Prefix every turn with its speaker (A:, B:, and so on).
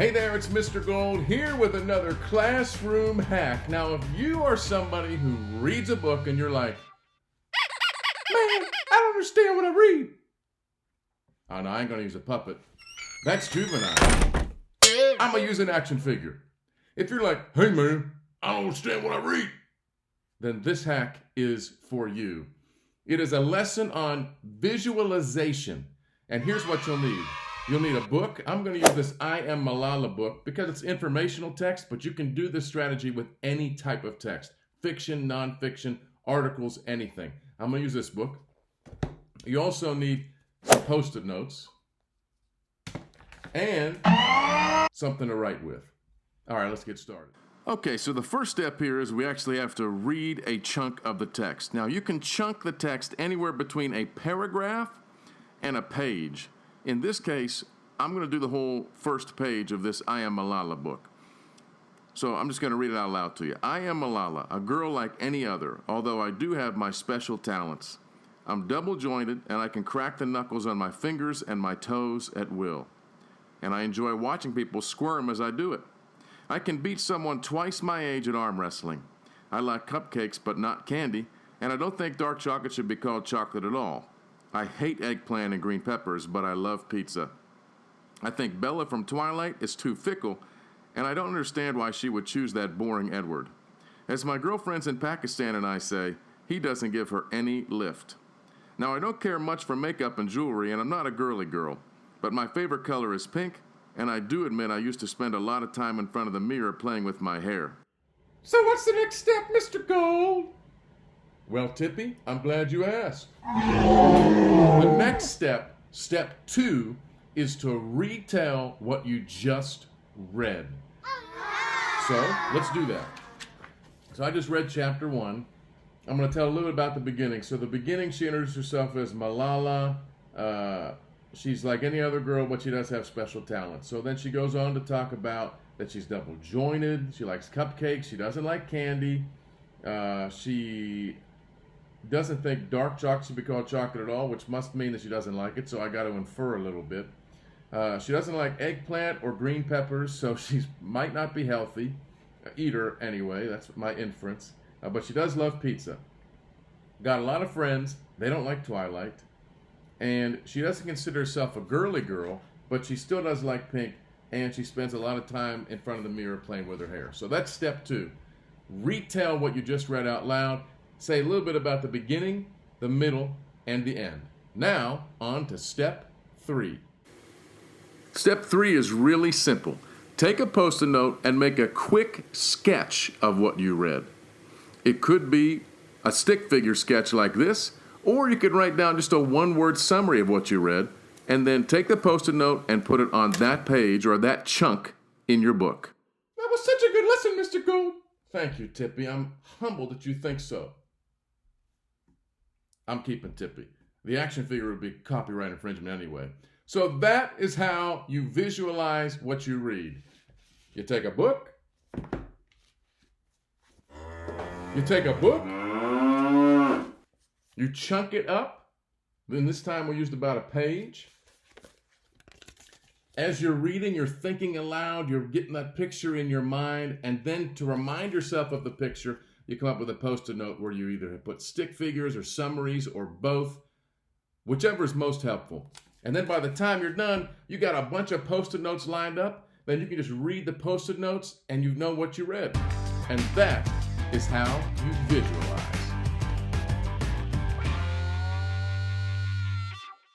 A: Hey there, it's Mr. Gold here with another classroom hack. Now, if you are somebody who reads a book and you're like, man, I don't understand what I read. Oh, no, I ain't gonna use a puppet. That's juvenile. I'm gonna use an action figure. If you're like, hey man, I don't understand what I read, then this hack is for you. It is a lesson on visualization. And here's what you'll need. You'll need a book. I'm going to use this I Am Malala book because it's informational text, but you can do this strategy with any type of text. Fiction, nonfiction, articles, anything. I'm going to use this book. You also need some Post-it notes and something to write with. All right, let's get started. Okay, so the first step here is we actually have to read a chunk of the text. Now, you can chunk the text anywhere between a paragraph and a page. In this case, I'm going to do the whole first page of this I Am Malala book. So I'm just going to read it out loud to you. I am Malala, a girl like any other, although I do have my special talents. I'm double-jointed, and I can crack the knuckles on my fingers and my toes at will. And I enjoy watching people squirm as I do it. I can beat someone twice my age at arm wrestling. I like cupcakes, but not candy, and I don't think dark chocolate should be called chocolate at all. I hate eggplant and green peppers, but I love pizza. I think Bella from Twilight is too fickle, and I don't understand why she would choose that boring Edward. As my girlfriends in Pakistan and I say, he doesn't give her any lift. Now, I don't care much for makeup and jewelry, and I'm not a girly girl, but my favorite color is pink, and I do admit I used to spend a lot of time in front of the mirror playing with my hair. So what's the next step, Mr. Gold? Well, Tippy, I'm glad you asked. The next step, step 2, is to retell what you just read. So, let's do that. So I just read chapter 1. I'm going to tell a little bit about the beginning. So the beginning, she introduced herself as Malala. She's like any other girl, but she does have special talents. So then she goes on to talk about that she's double-jointed. She likes cupcakes. She doesn't like candy. She doesn't think dark chocolate should be called chocolate at all, which must mean that she doesn't like it, so I got to infer a little bit. She doesn't like eggplant or green peppers, so she might not be healthy. Eater, anyway, that's my inference. But she does love pizza. Got a lot of friends. They don't like Twilight. And she doesn't consider herself a girly girl, but she still does like pink, and she spends a lot of time in front of the mirror playing with her hair. So that's step 2. Retell what you just read out loud. Say a little bit about the beginning, the middle, and the end. Now, on to step 3. Step 3 is really simple. Take a Post-it note and make a quick sketch of what you read. It could be a stick figure sketch like this, or you could write down just a one-word summary of what you read, and then take the Post-it note and put it on that page or that chunk in your book. That was such a good lesson, Mr. Gold. Thank you, Tippy. I'm humbled that you think so. I'm keeping Tippy. The action figure would be copyright infringement anyway. So that is how you visualize what you read. You take a book. You chunk it up. Then this time we used about a page. As you're reading, you're thinking aloud, you're getting that picture in your mind, and then to remind yourself of the picture, you come up with a Post-it note where you either put stick figures or summaries or both, whichever is most helpful. And then by the time you're done, you got a bunch of Post-it notes lined up, then you can just read the Post-it notes and you know what you read. And that is how you visualize.